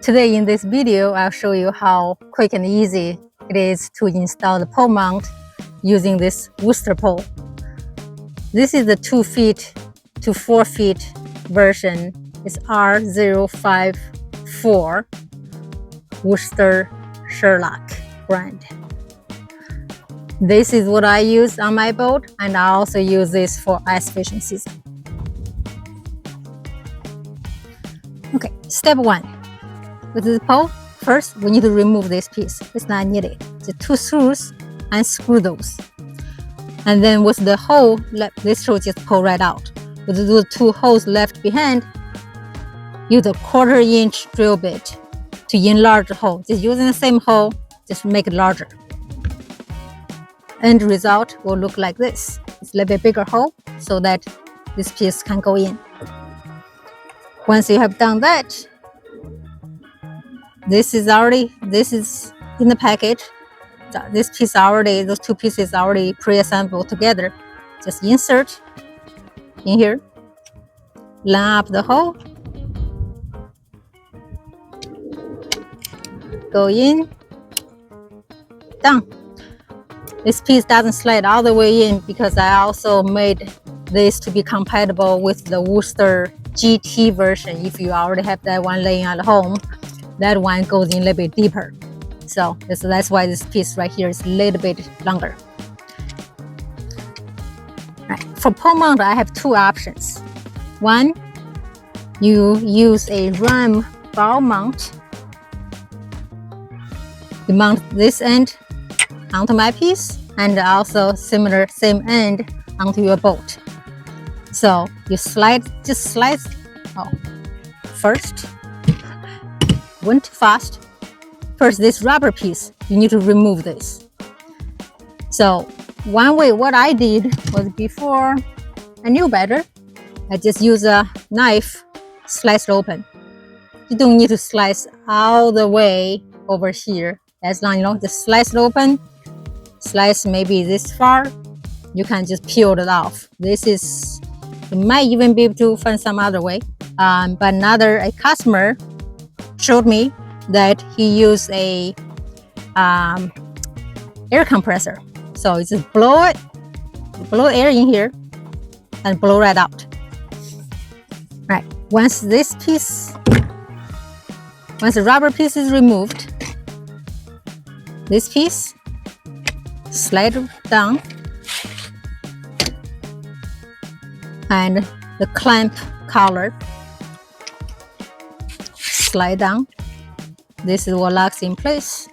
Today in this video, I'll show you how quick and easy it is to install the pole mount using this Wooster pole. This is the 2 feet to 4 feet version. It's R054 Wooster Sherlock brand. This is what I use on my boat, and I also use this for ice fishing season. Okay, step 1. With the pole, first we need to remove this piece. It's not needed. The 2 screws, unscrew those. And then with the hole, this hole just pull right out. With the 2 holes left behind, use a 1/4 inch drill bit to enlarge the hole. Just using the same hole, just make it larger. End result will look like this. It's a little bit bigger hole so that this piece can go in. Once you have done that, this is in the package. This piece those 2 pieces already pre-assembled together. Just insert in here, line up the hole, go in, done. This piece doesn't slide all the way in because I also made this to be compatible with the Wooster GT version. If you already have that one laying at home, that one goes in a little bit deeper. So that's why this piece right here is a little bit longer. Right. For pole mount, I have 2 options. One, you use a ram ball mount. You mount this end onto my piece, and also same end onto your boat. So you just slide. First, went too fast. First, this rubber piece, you need to remove this. So one way, what I did was, before I knew better, I just use a knife, slice it open. You don't need to slice all the way over here. As long, just slice it open, slice maybe this far, you can just peel it off. You might even be able to find some other way. But a customer showed me that he used a air compressor. So you just blow air in here and blow right out. Right. Once the rubber piece is removed, this piece slide down, and the clamp collar slide down. This is what locks in place.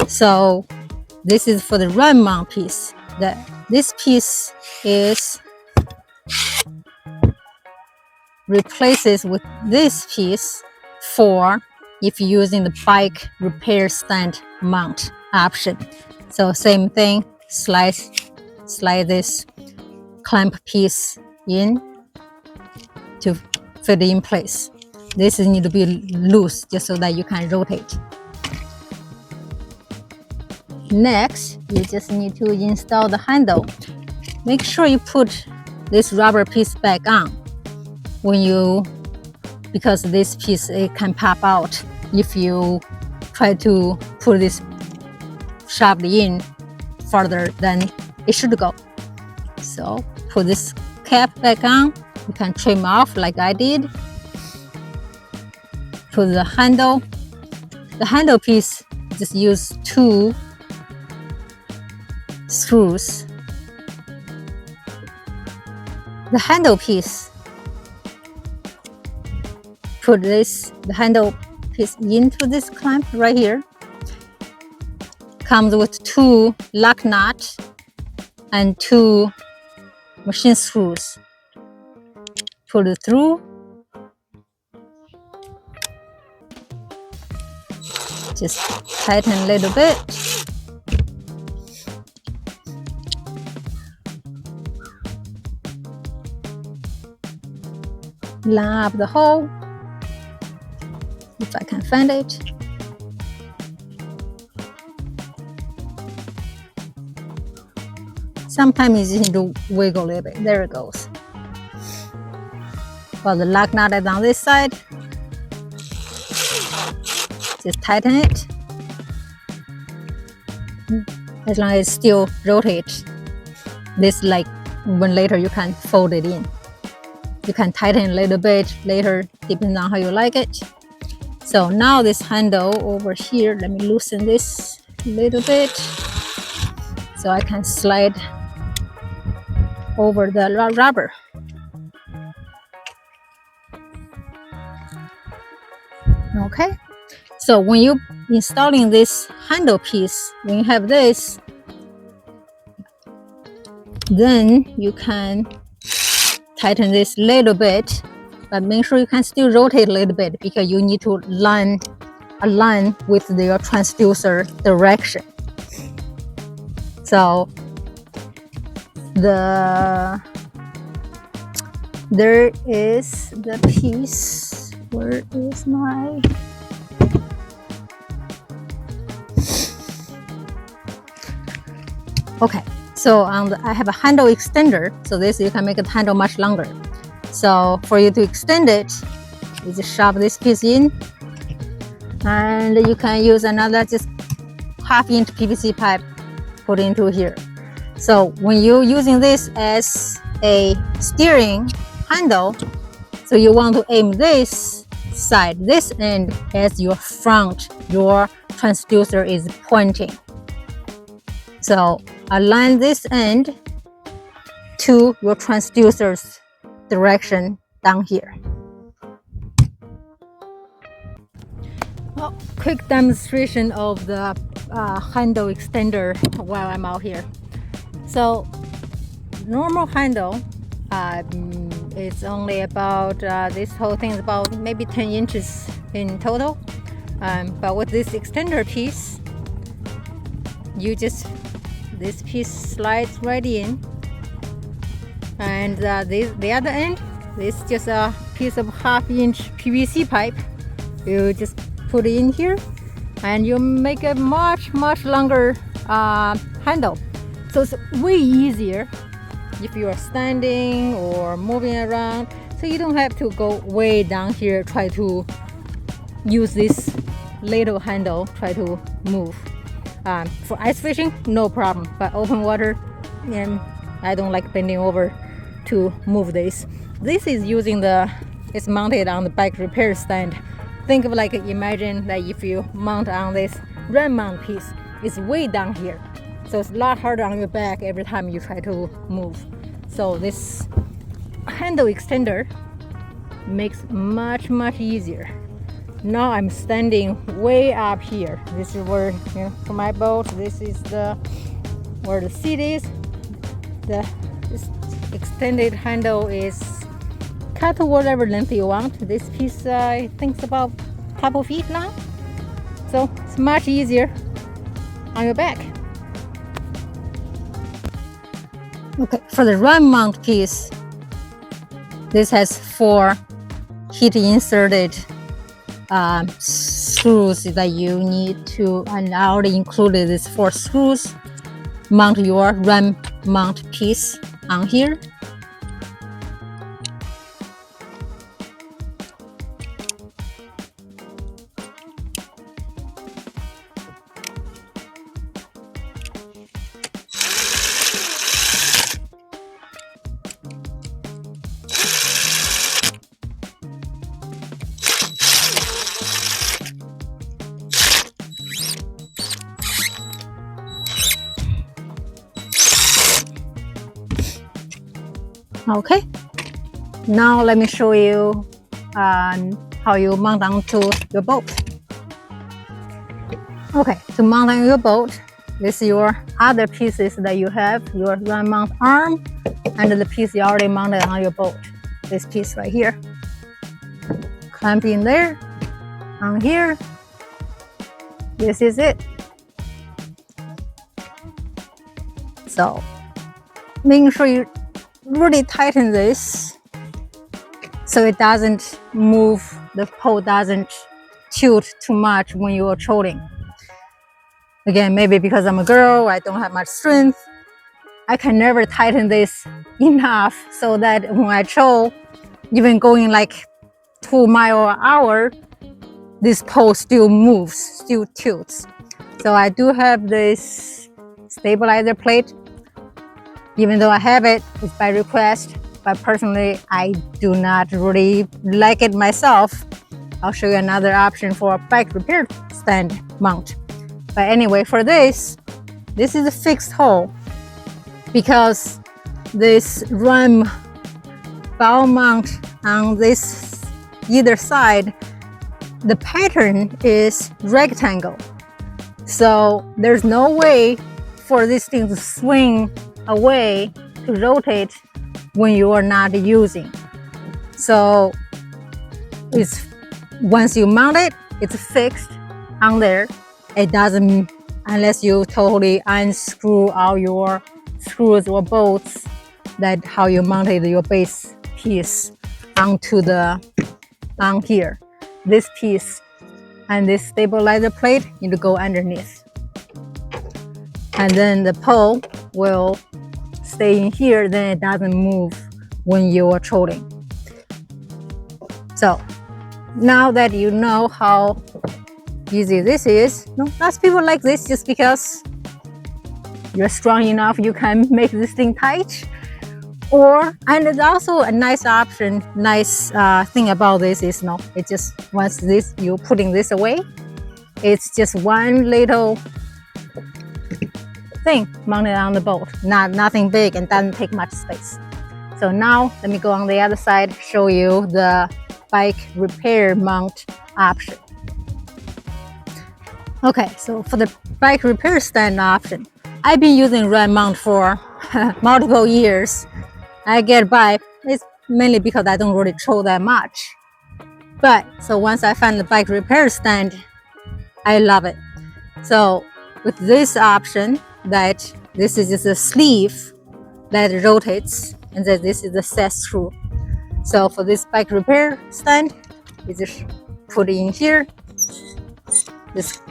So this is for the ram mount piece. This piece replaces with this piece for if you're using the bike repair stand mount option. So same thing, slide this clamp piece in to fit in place. This needs to be loose just so that you can rotate. Next, you just need to install the handle. Make sure you put this rubber piece back on because this piece, it can pop out if you try to put this sharply in further than it should go. So put this cap back on. You can trim off like I did. Put the handle piece, just use 2 screws. The handle piece, put the handle piece into this clamp right here. Comes with 2 lock nuts and 2 machine screws. Pull it through. Just tighten a little bit. Line up the hole, if I can find it. Sometimes you need to wiggle a little bit. There it goes. Well, the lock nut is on this side. Just tighten it. As long as it still rotates. This like when later you can fold it in. You can tighten a little bit later, depending on how you like it. So now this handle over here, let me loosen this a little bit so I can slide over the rubber. Okay, so when you installing this handle piece, when you have this, then you can tighten this a little bit, but make sure you can still rotate a little bit because you need to align with your transducer direction. So there is the piece. Where is my? Okay, so I have a handle extender, so this you can make the handle much longer. So for you to extend it, you just shove this piece in, and you can use another just half-inch PVC pipe put into here. So when you're using this as a steering handle, so you want to aim this side, this end as your front, your transducer is pointing. So align this end to your transducer's direction down here. Well, quick demonstration of the handle extender while I'm out here. So normal handle, it's only about, this whole thing is about maybe 10 inches in total. But with this extender piece, this piece slides right in, and the other end, this is just a piece of half-inch PVC pipe. You just put it in here, and you make a much longer handle. So it's way easier if you are standing or moving around. So you don't have to go way down here, try to use this little handle, try to move. For ice fishing, no problem, but open water, and I don't like bending over to move this. This is it's mounted on the bike repair stand. Think of like, imagine that if you mount on this ram mount piece, it's way down here. So it's a lot harder on your back every time you try to move. So this handle extender makes much easier. Now I'm standing way up here. This is where, for my boat, this is where the seat is. This extended handle is cut to whatever length you want. This piece, I think, is about a couple feet now. So it's much easier on your back. Okay, for the ram mount piece, this has 4 heat inserted screws that you need to, and I already included these 4 screws. Mount your ram mount piece on here. Okay, now let me show you how you mount onto your boat. Okay, to mount on your boat, this is your other pieces that you have, your ram mount arm and the piece you already mounted on your boat. This piece right here. Clamp in there, on here. This is it. So make sure you really tighten this so it doesn't move, the pole doesn't tilt too much when you are trolling. Again, maybe because I'm a girl, I don't have much strength, I can never tighten this enough so that when I troll, even going like 2 miles an hour, this pole still moves, still tilts. So I do have this stabilizer plate. Even though I have it, it's by request, but personally, I do not really like it myself. I'll show you another option for a bike repair stand mount. But anyway, for this is a fixed hole because this ram bow mount on this either side, the pattern is rectangle. So there's no way for this thing to swing away to rotate when you are not using. So it's once you mount it, it's fixed on there. It doesn't, unless you totally unscrew all your screws or bolts, that how you mounted your base piece onto on here. This piece and this stabilizer plate need to go underneath. And then the pole will stay in here, then it doesn't move when you are trolling. So now that you know how easy this is, lots of people like this just because you're strong enough, you can make this thing tight. And it's also a nice option, nice thing about this is it just once this you're putting this away, it's just one little thing mounted on the boat, nothing big and doesn't take much space. So now let me go on the other side, show you the bike repair mount option. Okay, so for the bike repair stand option, I've been using ram mount for multiple years. I get by. It's mainly because I don't really troll that much. But so once I find the bike repair stand, I love it. So with this option, that this is just a sleeve that rotates, and then this is the set screw. So for this bike repair stand, you just put it in here, this,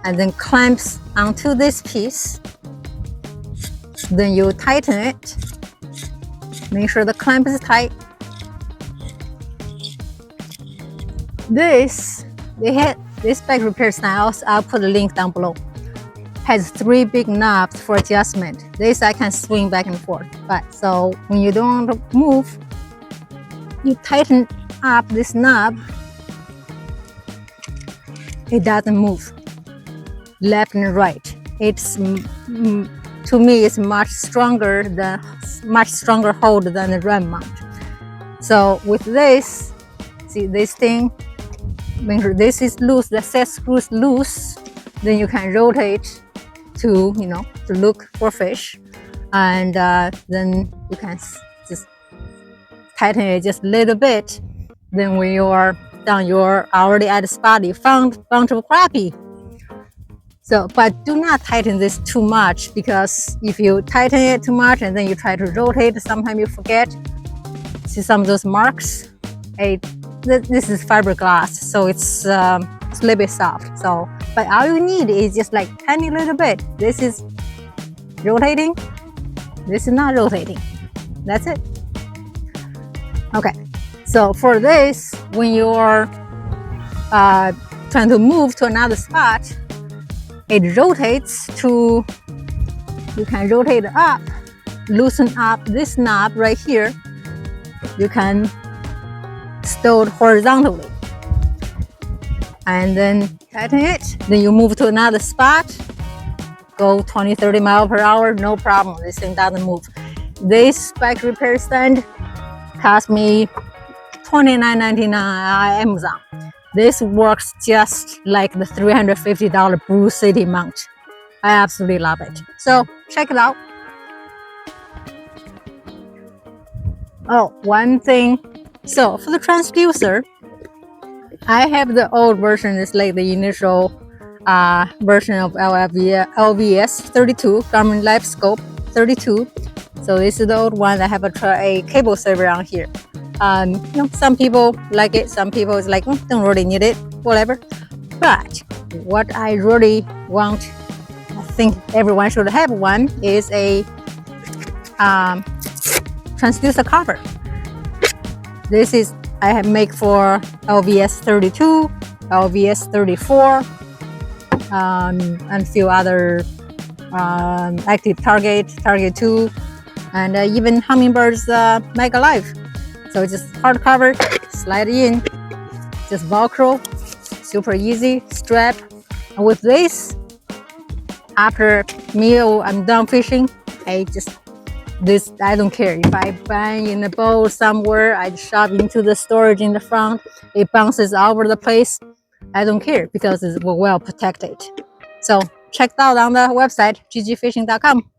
and then clamps onto this piece. Then you tighten it. Make sure the clamp is tight. This bike repair stand, I'll put a link down below, has 3 big knobs for adjustment. This I can swing back and forth. But so when you don't want to move, you tighten up this knob. It doesn't move left and right. It's to me, it's much stronger hold than the ram mount. So with this, see this thing, make sure this is loose, the set screw is loose, then you can rotate to look for fish, and then you can just tighten it just a little bit. Then when you are done, you're already at the spot you found a bunch of crappie. So, but do not tighten this too much, because if you tighten it too much and then you try to rotate, sometimes you forget. See some of those marks? This is fiberglass, so it's a little bit soft. So, but all you need is just like tiny little bit. This is rotating. This is not rotating. That's it. Okay. So for this, when you're trying to move to another spot, it rotates to, you can rotate up, loosen up this knob right here. You can stow it horizontally. And then tighten it. Then you move to another spot, go 20-30 miles per hour, no problem. This thing doesn't move. This bike repair stand cost me $29.99 on Amazon. This works just like the $350 Brew City Mount. I absolutely love it. So check it out. Oh, one thing. So for the transducer, I have the old version. It's like the initial version of LVS 32, Garmin Livescope 32. So this is the old one. I have a cable saver on here. Some people like it, some people is like, don't really need it, whatever. But what I really want, I think everyone should have one, is a transducer cover. This is I have make for LVS 32, LVS 34, and few other active target, target 2, and even hummingbirds Mega Life. So just hardcover, slide in, just Velcro, super easy, strap. And with this, after meal, I'm done fishing. I don't care if I bang in a bowl somewhere, I shove into the storage in the front, it bounces all over the place. I don't care because it's well protected. So check it out on the website ggfishing.com.